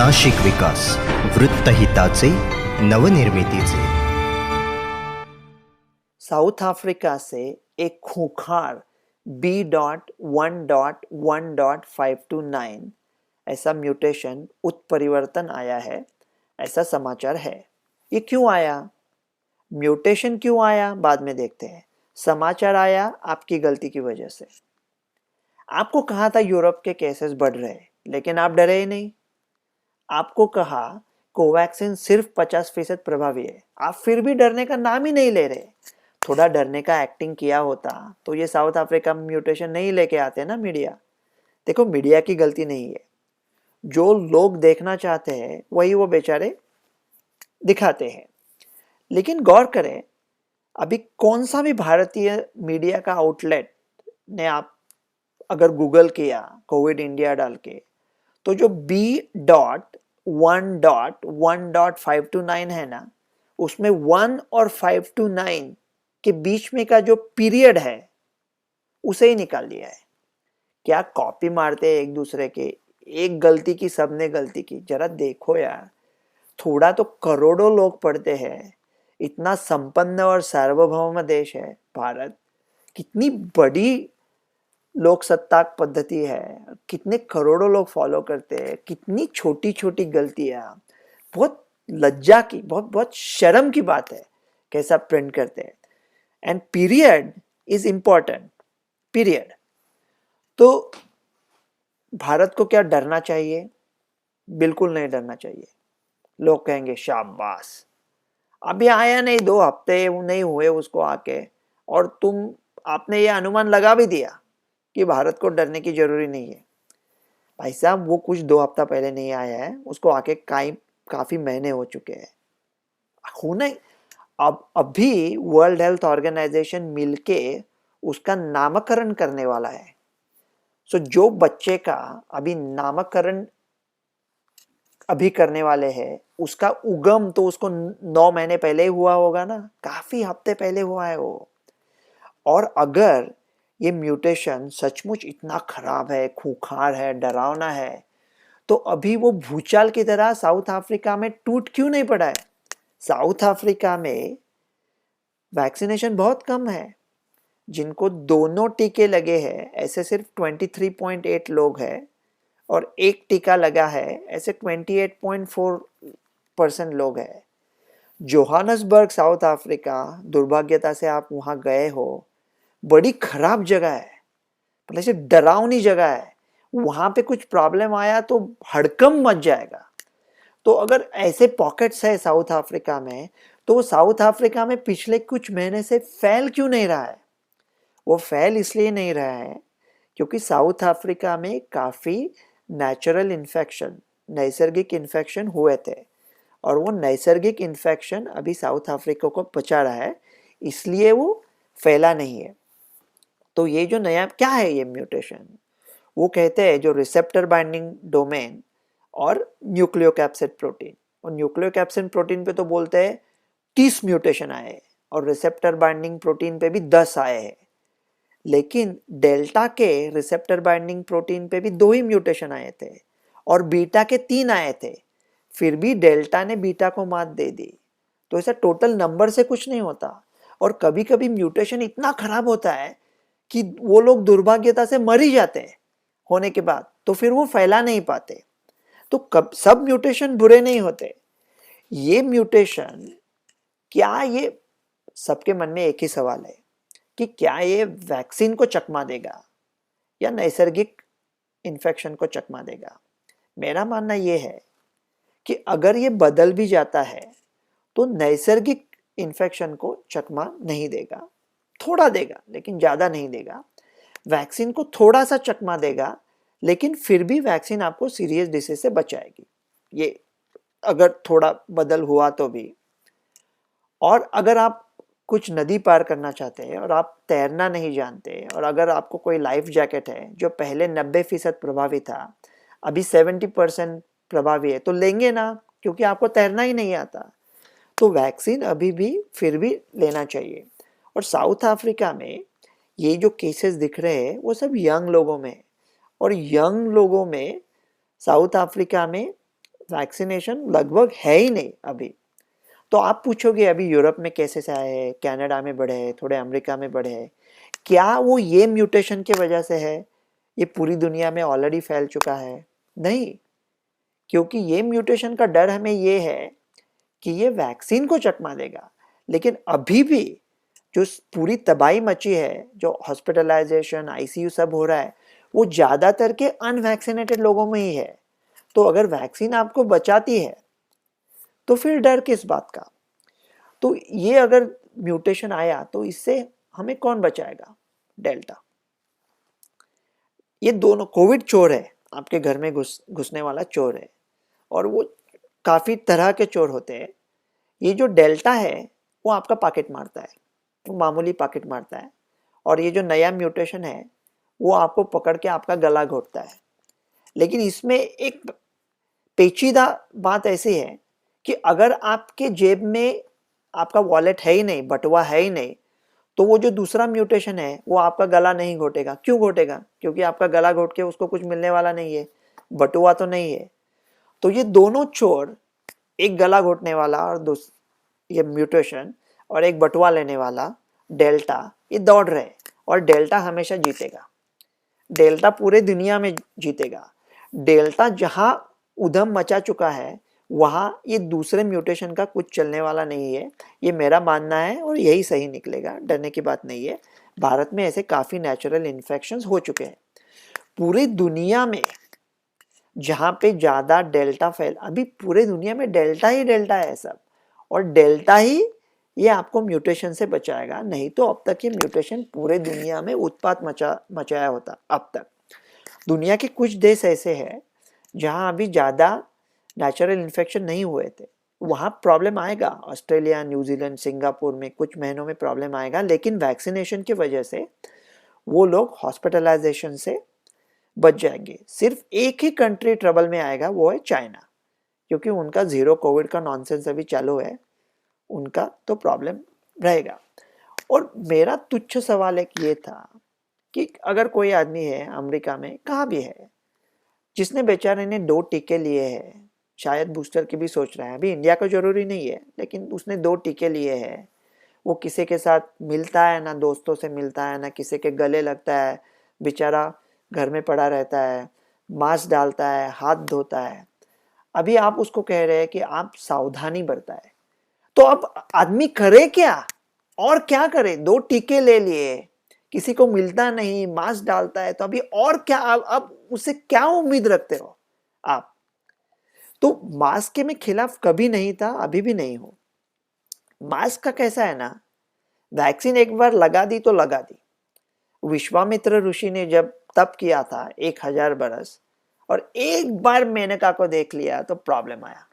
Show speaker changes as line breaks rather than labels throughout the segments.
नाशिक विकास वृत्तहिताचे नवनिर्मितीचे।
South Africa से एक खूंखार B.1.1.529 ऐसा म्यूटेशन उत्परिवर्तन आया है, ऐसा समाचार है। ये क्यों आया, म्यूटेशन क्यों आया, बाद में देखते हैं। समाचार आया आपकी गलती की वजह से। आपको कहा था यूरोप के केसेस बढ़ रहे, लेकिन आप डरे ही नहीं। आपको कहा कोवैक्सीन सिर्फ 50% प्रभावी है, आप फिर भी डरने का नाम ही नहीं ले रहे। थोड़ा डरने का एक्टिंग किया होता तो ये साउथ अफ्रीका में म्यूटेशन नहीं लेके आते ना मीडिया। देखो, मीडिया की गलती नहीं है, जो लोग देखना चाहते हैं वही वो बेचारे दिखाते हैं। लेकिन गौर करें, अभी कौन सा भी भारतीय मीडिया का आउटलेट ने, आप अगर गूगल किया कोविड इंडिया डाल के, तो जो B.1.1.529 है ना, उसमें 1 और 529 के बीच में का जो पीरियड है उसे ही निकाल दिया है। क्या कॉपी मारते हैं एक दूसरे के, एक गलती की सबने गलती की। जरा देखो यार, थोड़ा तो करोड़ों लोग पढ़ते हैं, इतना संपन्न और सार्वभौम देश है भारत, कितनी बड़ी लोकसत्ताक पद्धति है, कितने करोड़ों लोग फॉलो करते हैं, कितनी छोटी छोटी गलतियां, बहुत लज्जा की, बहुत बहुत शर्म की बात है कैसा प्रिंट करते हैं। And period is important, period. तो भारत को क्या डरना चाहिए? बिल्कुल नहीं डरना चाहिए। लोग कहेंगे शाबाश, अभी आया नहीं, 2 हफ्ते नहीं हुए उसको आके, और आपने ये अनुमान लगा भी दिया कि भारत को डरने की जरूरी नहीं है। भाई साहब, वो कुछ 2 हफ्ता पहले नहीं आया है, उसको आके काफी महीने हो चुके हैं। होना अब अभी वर्ल्ड हेल्थ ऑर्गेनाइजेशन मिलके उसका नामकरण करने वाला है। सो जो बच्चे का अभी नामकरण अभी करने वाले हैं, उसका उगम तो उसको 9 महीने पहले ही हुआ होगा ना, काफी हफ्ते पहले हुआ है वो। और अगर ये म्यूटेशन सचमुच इतना खराब है, खूंखार है, डरावना है, तो अभी वो भूचाल की तरह साउथ अफ्रीका में टूट क्यों नहीं पड़ा है? साउथ अफ्रीका में वैक्सीनेशन बहुत कम है। जिनको दोनों टीके लगे हैं ऐसे सिर्फ 23.8 लोग हैं, और एक टीका लगा है ऐसे 28.4% लोग हैं। जोहानसबर्ग साउथ अफ्रीका, दुर्भाग्यता से आप वहां गए हो, बड़ी खराब जगह है, मतलब ऐसे डरावनी जगह है। वहां पे कुछ प्रॉब्लम आया तो हड़कंप मच जाएगा। तो अगर ऐसे पॉकेट्स है साउथ अफ्रीका में, तो वो साउथ अफ्रीका में पिछले कुछ महीने से फैल क्यों नहीं रहा है? वो फैल इसलिए नहीं रहा है क्योंकि साउथ अफ्रीका में काफी नेचुरल इन्फेक्शन, नैसर्गिक इन्फेक्शन हुए थे, और वो नैसर्गिक इन्फेक्शन अभी साउथ अफ्रीका को बचा रहा है, इसलिए वो फैला नहीं है। तो ये जो नया क्या है ये म्यूटेशन, वो कहते हैं जो रिसेप्टर बाइंडिंग डोमेन और न्यूक्लियोकैप्सिड प्रोटीन। और न्यूक्लियोकैप्सिड प्रोटीन पे तो बोलते हैं 30 म्यूटेशन आए हैं, और रिसेप्टर बाइंडिंग प्रोटीन पे भी 10 आए हैं। लेकिन डेल्टा के रिसेप्टर बाइंडिंग प्रोटीन पे भी 2 ही म्यूटेशन आए थे, और बीटा के 3 आए थे। फिर भी डेल्टा ने बीटा को मात दे दी। तो ऐसा टोटल नंबर से कुछ नहीं होता। और कभी कभी म्यूटेशन इतना खराब होता है कि वो लोग दुर्भाग्यता से मर ही जाते हैं होने के बाद, तो फिर वो फैला नहीं पाते। तो सब म्यूटेशन बुरे नहीं होते। ये म्यूटेशन, क्या ये, सबके मन में एक ही सवाल है कि क्या ये वैक्सीन को चकमा देगा या नैसर्गिक इन्फेक्शन को चकमा देगा? मेरा मानना यह है कि अगर ये बदल भी जाता है तो नैसर्गिक इन्फेक्शन को चकमा नहीं देगा, थोड़ा देगा लेकिन ज्यादा नहीं देगा। वैक्सीन को थोड़ा सा चकमा देगा, लेकिन फिर भी वैक्सीन आपको सीरियस डिसीज से बचाएगी, ये अगर थोड़ा बदल हुआ तो भी। और अगर आप कुछ नदी पार करना चाहते हैं और आप तैरना नहीं जानते, और अगर आपको कोई लाइफ जैकेट है जो पहले 90% प्रभावी था, अभी 70% प्रभावी है, तो लेंगे ना, क्योंकि आपको तैरना ही नहीं आता। तो वैक्सीन अभी भी फिर भी लेना चाहिए। और साउथ अफ्रीका में ये जो केसेस दिख रहे हैं वो सब यंग लोगों में, और यंग लोगों में साउथ अफ्रीका में वैक्सीनेशन लगभग है ही नहीं अभी। तो आप पूछोगे अभी यूरोप में कैसे से आए हैं, कनाडा में बढ़े हैं, थोड़े अमेरिका में बढ़े हैं, क्या वो ये म्यूटेशन की वजह से है? ये पूरी दुनिया में ऑलरेडी फैल चुका है? नहीं, क्योंकि ये म्यूटेशन का डर हमें ये है कि ये वैक्सीन को चकमा देगा। लेकिन अभी भी जो पूरी तबाही मची है, जो हॉस्पिटलाइजेशन, आईसीयू सब हो रहा है, वो ज़्यादातर के अनवैक्सीनेटेड लोगों में ही है। तो अगर वैक्सीन आपको बचाती है तो फिर डर किस बात का? तो ये अगर म्यूटेशन आया तो इससे हमें कौन बचाएगा? डेल्टा। ये दोनों कोविड चोर है, आपके घर में घुसने वाला चोर है, और वो काफ़ी तरह के चोर होते हैं। ये जो डेल्टा है वो आपका पॉकेट मारता है, वो मामूली पॉकेट मारता है, और ये जो नया म्यूटेशन है वो आपको पकड़ के आपका गला घोटता है। लेकिन इसमें एक पेचीदा बात ऐसी है कि अगर आपके जेब में आपका वॉलेट है ही नहीं, बटुआ है ही नहीं, तो वो जो दूसरा म्यूटेशन है वो आपका गला नहीं घोटेगा। क्यों घोटेगा? क्योंकि आपका गला घोट के उसको कुछ मिलने वाला नहीं है, बटुआ तो नहीं है। तो ये दोनों चोर, एक गला घोटने वाला और ये म्यूटेशन, और एक बटुआ लेने वाला डेल्टा, ये दौड़ रहे, और डेल्टा हमेशा जीतेगा। डेल्टा पूरे दुनिया में जीतेगा। डेल्टा जहां उधम मचा चुका है वहां ये दूसरे म्यूटेशन का कुछ चलने वाला नहीं है। ये मेरा मानना है और यही सही निकलेगा, डरने की बात नहीं है। भारत में ऐसे काफ़ी नेचुरल इन्फेक्शंस हो चुके हैं। पूरी दुनिया में जहाँ पे ज़्यादा डेल्टा अभी पूरे दुनिया में डेल्टा ही डेल्टा है सब, और डेल्टा ही ये आपको म्यूटेशन से बचाएगा। नहीं तो अब तक ये म्यूटेशन पूरे दुनिया में उत्पात मचाया होता। अब तक दुनिया के कुछ देश ऐसे हैं जहाँ अभी ज़्यादा नेचुरल इन्फेक्शन नहीं हुए थे, वहाँ प्रॉब्लम आएगा। ऑस्ट्रेलिया, न्यूजीलैंड, सिंगापुर में कुछ महीनों में प्रॉब्लम आएगा, लेकिन वैक्सीनेशन की वजह से वो लोग हॉस्पिटलाइजेशन से बच जाएंगे। सिर्फ एक ही कंट्री ट्रबल में आएगा, वो है चाइना, क्योंकि उनका जीरो कोविड का नॉनसेंस अभी चालू है, उनका तो प्रॉब्लम रहेगा। और मेरा तुच्छ सवाल एक ये था कि अगर कोई आदमी है अमेरिका में, कहाँ भी है, जिसने बेचारे ने 2 टीके लिए हैं, शायद बूस्टर की भी सोच रहा है, अभी इंडिया को जरूरी नहीं है, लेकिन उसने 2 टीके लिए हैं, वो किसी के साथ मिलता है ना, दोस्तों से मिलता है ना, किसी के गले लगता है, बेचारा घर में पड़ा रहता है, मास्क डालता है, हाथ धोता है। अभी आप उसको कह रहे हैं कि आप सावधानी बरताए, तो अब आदमी करे क्या? और क्या करे? 2 टीके ले लिए, किसी को मिलता नहीं, मास्क डालता है, तो अभी और क्या? अब उससे क्या उम्मीद रखते हो आप? तो मास्क के मैं खिलाफ कभी नहीं था, अभी भी नहीं हूं। मास्क का कैसा है ना, वैक्सीन एक बार लगा दी तो लगा दी। विश्वामित्र ऋषि ने जब तप किया था 1000 बरस, और एक बार मेनका को देख लिया तो प्रॉब्लम आया।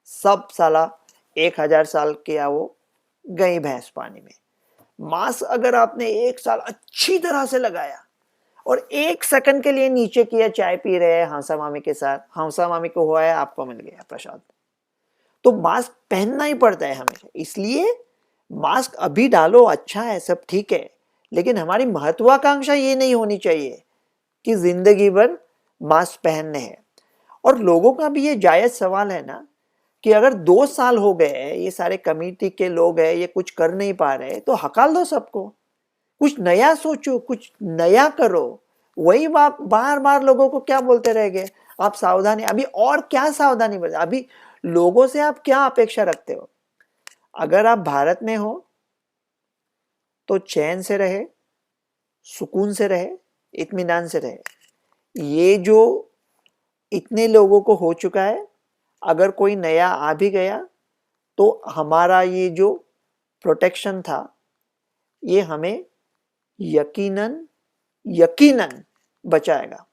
सब साला 1000 साल किया वो गई भैंस पानी में। मास्क अगर आपने 1 साल अच्छी तरह से लगाया और 1 सेकंड के लिए नीचे किया, चाय पी रहे हैं हंसा मामी के साथ, हंसा मामी को हुआ है, आपको मिल गया प्रसाद, तो मास्क पहनना ही पड़ता है हमेशा। इसलिए मास्क अभी डालो, अच्छा है, सब ठीक है, लेकिन हमारी महत्वाकांक्षा ये नहीं होनी चाहिए कि जिंदगी भर मास्क पहनने हैं। और लोगों का भी ये जायज सवाल है ना कि अगर 2 साल हो गए, ये सारे कमेटी के लोग हैं, ये कुछ कर नहीं पा रहे, तो हकाल दो सबको, कुछ नया सोचो, कुछ नया करो। वही बात बार बार लोगों को क्या बोलते रहेंगे, आप सावधानी। अभी और क्या सावधानी बरते? अभी लोगों से आप क्या अपेक्षा रखते हो? अगर आप भारत में हो तो चैन से रहे, सुकून से रहे, इत्मीनान से रहे। ये जो इतने लोगों को हो चुका है, अगर कोई नया आ भी गया तो हमारा ये जो प्रोटेक्शन था ये हमें यकीनन यकीनन बचाएगा।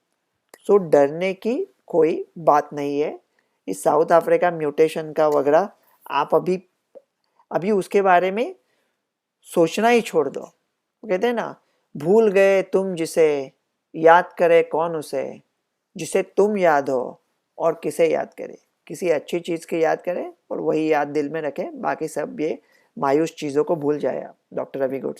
सो डरने की कोई बात नहीं है। इस साउथ अफ्रीका म्यूटेशन का वगैरह आप अभी उसके बारे में सोचना ही छोड़ दो। वो कहते हैं ना, भूल गए तुम जिसे, याद करे कौन उसे, जिसे तुम याद हो और किसे याद करे। किसी अच्छी चीज़ की याद करें और वही याद दिल में रखें, बाकी सब ये मायूस चीज़ों को भूल जाए आप। डॉक्टर रवि गुड से।